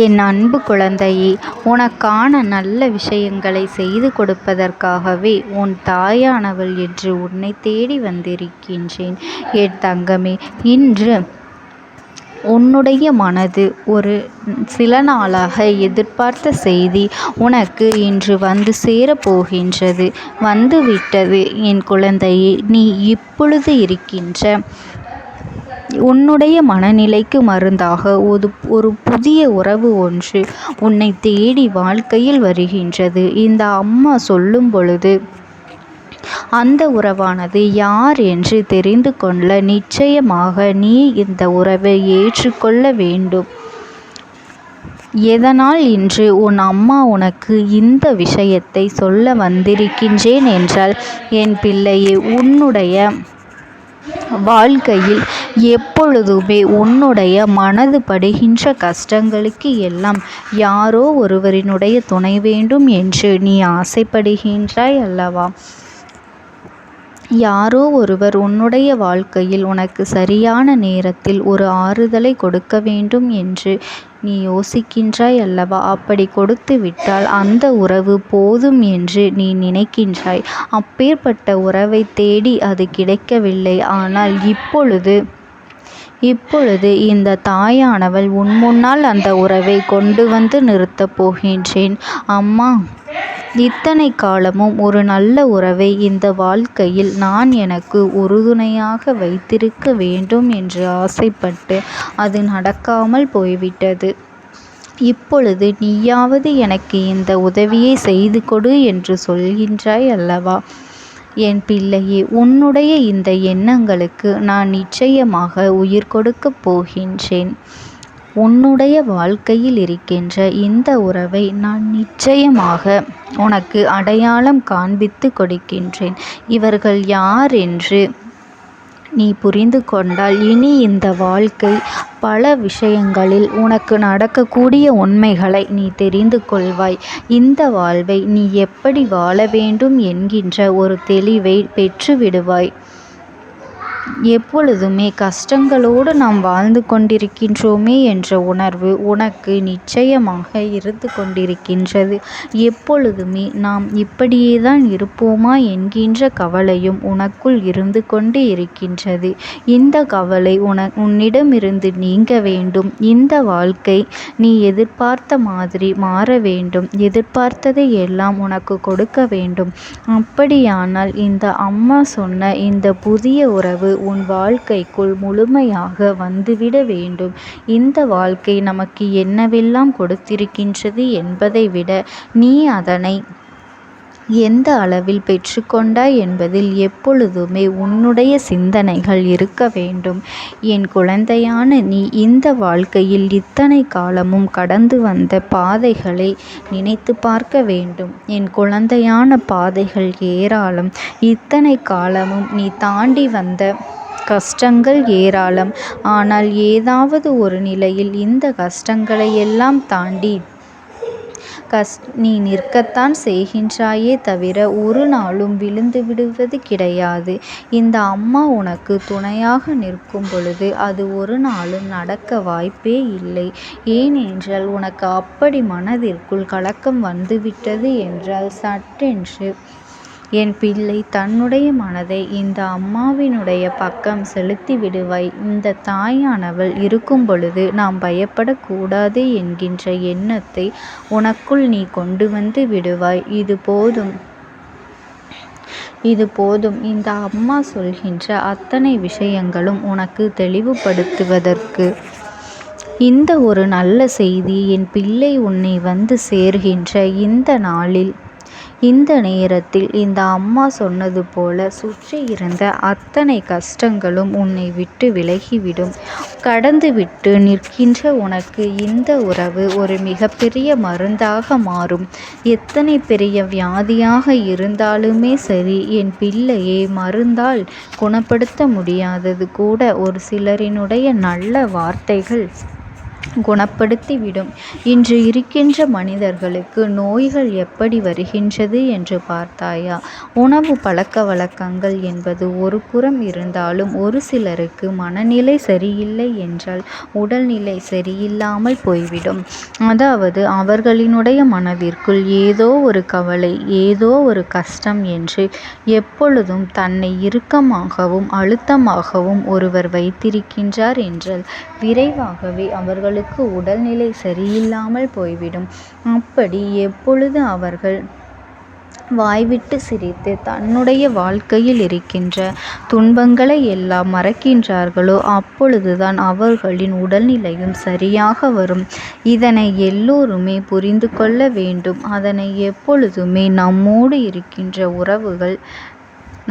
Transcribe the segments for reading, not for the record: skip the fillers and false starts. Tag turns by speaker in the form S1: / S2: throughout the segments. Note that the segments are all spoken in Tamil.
S1: என் அன்பு குழந்தையே, உனக்கான நல்ல விஷயங்களை செய்து கொடுப்பதற்காகவே உன் தாயானவள் என்று உன்னை தேடி வந்திருக்கின்றேன். என் தங்கமே, இன்று உன்னுடைய மனது ஒரு சில நாளாக எதிர்பார்த்த செய்தி உனக்கு இன்று வந்து சேரப்போகின்றது. வந்துவிட்டது என் குழந்தையே. நீ இப்பொழுது இருக்கின்ற உன்னுடைய மனநிலைக்கு மருந்தாக ஒரு புதிய உறவு ஒன்று உன்னை தேடி வாழ்க்கையில் வருகின்றது. இந்த அம்மா சொல்லும் பொழுது அந்த உறவானது யார் என்று தெரிந்து கொள்ள நிச்சயமாக நீ இந்த உறவை ஏற்றுக்கொள்ள வேண்டும். எதனால் இன்று உன் அம்மா உனக்கு இந்த விஷயத்தை சொல்ல வந்திருக்கின்றேன் என்றால், என் பிள்ளையே, உன்னுடைய வாழ்க்கையில் எப்பொழுதுமே உன்னுடைய மனது படுகின்ற கஷ்டங்களுக்கு எல்லாம் யாரோ ஒருவரினுடைய துணை வேண்டும் என்று நீ ஆசைப்படுகின்றாய் அல்லவா? யாரோ ஒருவர் உன்னுடைய வாழ்க்கையில் உனக்கு சரியான நேரத்தில் ஒரு ஆறுதலை கொடுக்க வேண்டும் என்று நீ யோசிக்கின்றாய் அல்லவா? அப்படி கொடுத்து விட்டால் அந்த உறவு போதும் என்று நீ நினைக்கின்றாய். அப்பேற்பட்ட உறவை தேடி அது கிடைக்கவில்லை. ஆனால் இப்பொழுது இந்த தாயானவள் உன் முன்னால் அந்த உறவை கொண்டு வந்து நிறுத்தப் போகின்றேன். அம்மா, இத்தனை காலமும் ஒரு நல்ல உறவை இந்த வாழ்க்கையில் நான் எனக்கு உறுதுணையாக வைத்திருக்க வேண்டும் என்று ஆசைப்பட்டு அது நடக்காமல் போய்விட்டது. இப்பொழுது நீயாவது எனக்கு இந்த உதவியை செய்து கொடு என்று சொல்கின்றாய் அல்லவா? என் பிள்ளையே, உன்னுடைய இந்த எண்ணங்களுக்கு நான் நிச்சயமாக உயிர் கொடுக்கப் போகின்றேன். உன்னுடைய வாழ்க்கையில் இருக்கின்ற இந்த உறவை நான் நிச்சயமாக உனக்கு அடையாளம் காண்பித்து கொடுக்கின்றேன். இவர்கள் யார் என்று நீ புரிந்து கொண்டால் இனி இந்த வாழ்க்கை பல விஷயங்களில் உனக்கு நடக்கக்கூடிய உண்மைகளை நீ தெரிந்து கொள்வாய். இந்த வாழ்வை நீ எப்படி வாழ வேண்டும் என்கின்ற ஒரு தெளிவை பெற்று விடுவாய். எப்பொழுதுமே கஷ்டங்களோடு நாம் வாழ்ந்து கொண்டிருக்கின்றோமே என்ற உணர்வு உனக்கு நிச்சயமாக இருந்து கொண்டிருக்கின்றது. எப்பொழுதுமே நாம் இப்படியே தான் இருப்போமா என்கின்ற கவலையும் உனக்குள் இருந்து கொண்டு இருக்கின்றது. இந்த கவலை உன்னிடமிருந்து நீங்க வேண்டும். இந்த வாழ்க்கை நீ எதிர்பார்த்த மாதிரி மாற வேண்டும். எதிர்பார்த்ததை எல்லாம் உனக்கு கொடுக்க வேண்டும். அப்படியானால் இந்த அம்மா சொன்ன இந்த புதிய உறவு உன் வாழ்க்கைக்குள் முழுமையாக வந்துவிட வேண்டும். இந்த வாழ்க்கை நமக்கு என்னவெல்லாம் கொடுத்திருக்கின்றது என்பதை விட நீ அதனை எந்த அளவில் பெற்றுக்கொண்டாய் என்பதில் எப்பொழுதுமே உன்னுடைய சிந்தனைகள் இருக்க வேண்டும். என் குழந்தையான நீ இந்த வாழ்க்கையில் இத்தனை காலமும் கடந்து வந்த பாதைகளை நினைத்து பார்க்க வேண்டும். என் குழந்தையான பாதைகள் ஏராளம். இத்தனை காலமும் நீ தாண்டி வந்த கஷ்டங்கள் ஏராளம். ஆனால் ஏதாவது ஒரு நிலையில் இந்த கஷ்டங்களை எல்லாம் தாண்டி நீ நிற்கத்தான் செய்கின்றாயே தவிர ஒரு நாளும் விழுந்து விடுவது கிடையாது. இந்த அம்மா உனக்கு துணையாக நிற்கும் பொழுது அது ஒரு நாளும் நடக்க வாய்ப்பே இல்லை. ஏனென்றால் உனக்கு அப்படி மனதிற்குள் கலக்கம் வந்துவிட்டது என்றால் சட்டென்று என் பிள்ளை தன்னுடைய மனதை இந்த அம்மாவினுடைய பக்கம் செலுத்தி விடுவாய். இந்த தாயானவள் இருக்கும் பொழுது நாம் பயப்படக்கூடாது என்கின்ற எண்ணத்தை உனக்குள் நீ கொண்டு வந்து விடுவாய். இது போதும். இந்த அம்மா சொல்கின்ற அத்தனை விஷயங்களும் உனக்கு தெளிவுபடுத்துவதற்கு. இந்த ஒரு நல்ல செய்தி என் பிள்ளை உன்னை வந்து சேர்கின்ற இந்த நாளில், இந்த நேரத்தில் இந்த அம்மா சொன்னது போல சுற்றி இருந்த அத்தனை கஷ்டங்களும் உன்னை விட்டு விலகிவிடும். கடந்துவிட்டு நிற்கின்ற உனக்கு இந்த உறவு ஒரு மிகப்பெரிய மருந்தாக மாறும். எத்தனை பெரிய வியாதியாக இருந்தாலுமே சரி என் பிள்ளையே, மருந்தால் குணப்படுத்த முடியாதது கூட ஒரு சிலரினுடைய நல்ல வார்த்தைகள் குணப்படுத்திவிடும். இன்று இருக்கின்ற மனிதர்களுக்கு நோய்கள் எப்படி வருகின்றது என்று பார்த்தாயா? உணவு பழக்க வழக்கங்கள் என்பது ஒரு புறம் இருந்தாலும் ஒரு சிலருக்கு மனநிலை சரியில்லை என்றால் உடல்நிலை சரியில்லாமல் போய்விடும். அதாவது அவர்களினுடைய மனதிற்குள் ஏதோ ஒரு கவலை, ஏதோ ஒரு கஷ்டம் என்று எப்பொழுதும் தன்னை இறுக்கமாகவும் அழுத்தமாகவும் ஒருவர் வைத்திருக்கின்றார் என்றால் விரைவாகவே அவர்களுக்கு உடல்நிலை சரியில்லாமல் போய்விடும். அப்படி எப்பொழுது அவர்கள் வாய்விட்டு சிரித்து தன்னுடைய வாழ்க்கையில் இருக்கின்ற துன்பங்களை எல்லாம் மறக்கின்றார்களோ அப்பொழுதுதான் அவர்களின் உடல்நிலையும் சரியாக வரும். இதனை எல்லோருமே புரிந்து கொள்ள வேண்டும். அதனை எப்பொழுதுமே நம்மோடு இருக்கின்ற உறவுகள்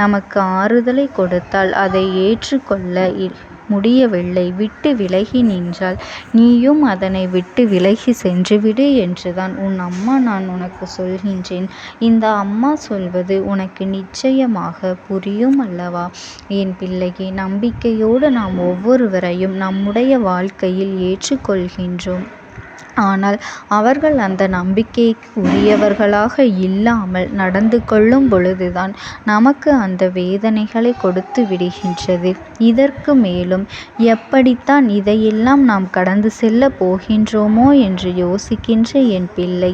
S1: நமக்கு ஆறுதலை கொடுத்தால் அதை ஏற்றுக்கொள்ள முடியவில்லை, விட்டு விலகி நின்றால் நீயும் அதனை விட்டு விலகி சென்றுவிடு என்றுதான் உன் அம்மா நான் உனக்கு சொல்கின்றேன். இந்த அம்மா சொல்வது உனக்கு நிச்சயமாக புரியும் அல்லவா என் பிள்ளையே? நம்பிக்கையோடு நாம் ஒவ்வொருவரையும் நம்முடைய வாழ்க்கையில் ஏற்றுக்கொள்கின்றோம். ஆனால் அவர்கள் அந்த நம்பிக்கைக்கு உரியவர்களாக இல்லாமல் நடந்து கொள்ளும் பொழுதுதான் நமக்கு அந்த வேதனைகளை கொடுத்து விடுகின்றது. இதற்கு மேலும் எப்படித்தான் இதையெல்லாம் நாம் கடந்து செல்ல போகின்றோமோ என்று யோசிக்கின்ற என் பிள்ளை,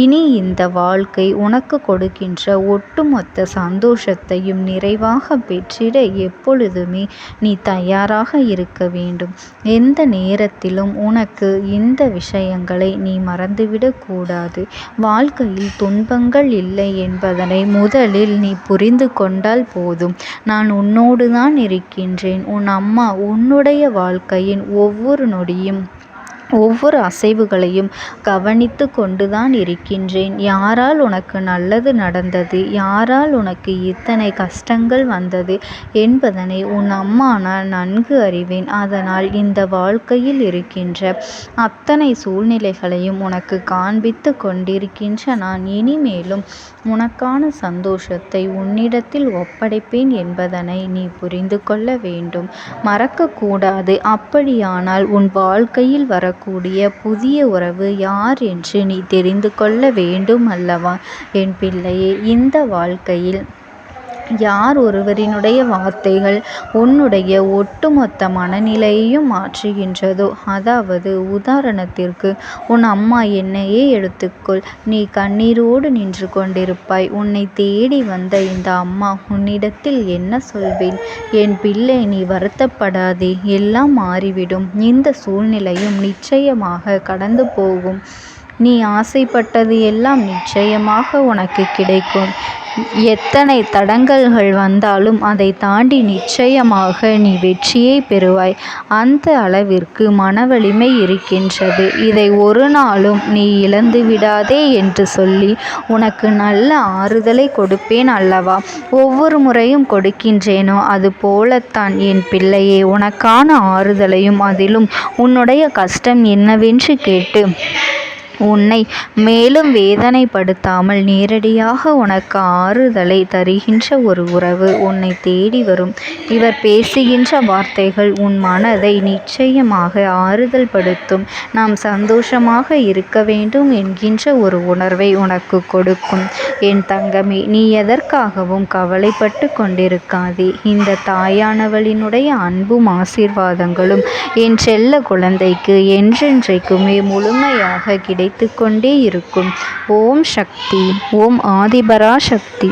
S1: இனி இந்த வாழ்க்கை உனக்கு கொடுக்கின்ற ஒட்டுமொத்த சந்தோஷத்தையும் நிறைவாக பெற்றிட எப்பொழுதுமே நீ தயாராக இருக்க வேண்டும். எந்த நேரத்திலும் உனக்கு இந்த விஷயங்களை நீ மறந்துவிடக் கூடாது. வாழ்க்கையில் துன்பங்கள் இல்லை என்பதனை முதலில் நீ புரிந்து கொண்டால் போதும். நான் உன்னோடு தான் இருக்கின்றேன். உன் அம்மா உன்னுடைய வாழ்க்கையின் ஒவ்வொரு நொடியும் ஒவ்வொரு அசைவுகளையும் கவனித்து கொண்டுதான் இருக்கின்றேன். யாரால் உனக்கு நல்லது நடந்தது, யாரால் உனக்கு இத்தனை கஷ்டங்கள் வந்தது என்பதனை உன் அம்மா நான் நன்கு அறிவேன். அதனால் இந்த வாழ்க்கையில் இருக்கின்ற அத்தனை சூழ்நிலைகளையும் உனக்கு காண்பித்து கொண்டிருக்கின்ற நான் இனிமேலும் உனக்கான சந்தோஷத்தை உன்னிடத்தில் ஒப்படைப்பேன் என்பதனை நீ புரிந்து கொள்ள வேண்டும், மறக்கக்கூடாது. அப்படியானால் உன் வாழ்க்கையில் வரக்கூடிய புதிய உறவு யார் என்று நீ தெரிந்து கொள்ள வேண்டும் அல்லவா என் பிள்ளையே? இந்த வாழ்க்கையில் யார் ஒருவரினுடைய வார்த்தைகள் உன்னுடைய ஒட்டுமொத்த மனநிலையையும் மாற்றுகின்றதோ, அதாவது உதாரணத்திற்கு உன் அம்மா என்னையே எடுத்துக்கொள். நீ கண்ணீரோடு நின்று கொண்டிருப்பாய். உன்னை தேடி வந்த இந்த அம்மா உன்னிடத்தில் என்ன சொல்வேன்? என் பிள்ளை, நீ வருத்தப்படாதே, எல்லாம் மாறிவிடும். இந்த சூழ்நிலையும் நிச்சயமாக கடந்து போகும். நீ ஆசைப்பட்டது எல்லாம் நிச்சயமாக உனக்கு கிடைக்கும். எத்தனை தடங்கல்கள் வந்தாலும் அதை தாண்டி நிச்சயமாக நீ வெற்றியை பெறுவாய். அந்த அளவிற்கு மனவலிமை இருக்கின்றது. இதை ஒரு நாளும் நீ இழந்து விடாதே என்று சொல்லி உனக்கு நல்ல ஆறுதலை கொடுப்பேன் அல்லவா? ஒவ்வொரு முறையும் கொடுக்கின்றேனோ அது போலத்தான் என் பிள்ளையே உனக்கான ஆறுதலையும் அதிலும் உன்னுடைய கஷ்டம் என்னவென்று கேட்டு உன்னை மேலும் வேதனைப்படுத்தாமல் நேரடியாக உனக்கு ஆறுதலை தருகின்ற ஒரு உறவு உன்னை தேடி வரும். இவர் பேசுகின்ற வார்த்தைகள் உன் மனதை நிச்சயமாக ஆறுதல் படுத்தும். நாம் சந்தோஷமாக இருக்க வேண்டும் என்கின்ற ஒரு உணர்வை உனக்கு கொடுக்கும். என் தங்கமே, நீ எதற்காகவும் கவலைப்பட்டு கொண்டிருக்காதே. இந்த தாயானவளினுடைய அன்பும் ஆசீர்வாதங்களும் என் செல்ல குழந்தைக்கு என்றென்றைக்குமே முழுமையாக கிடைத்து கொண்டே இருக்கும். ஓம் சக்தி. ஓம் ஆதிபராசக்தி.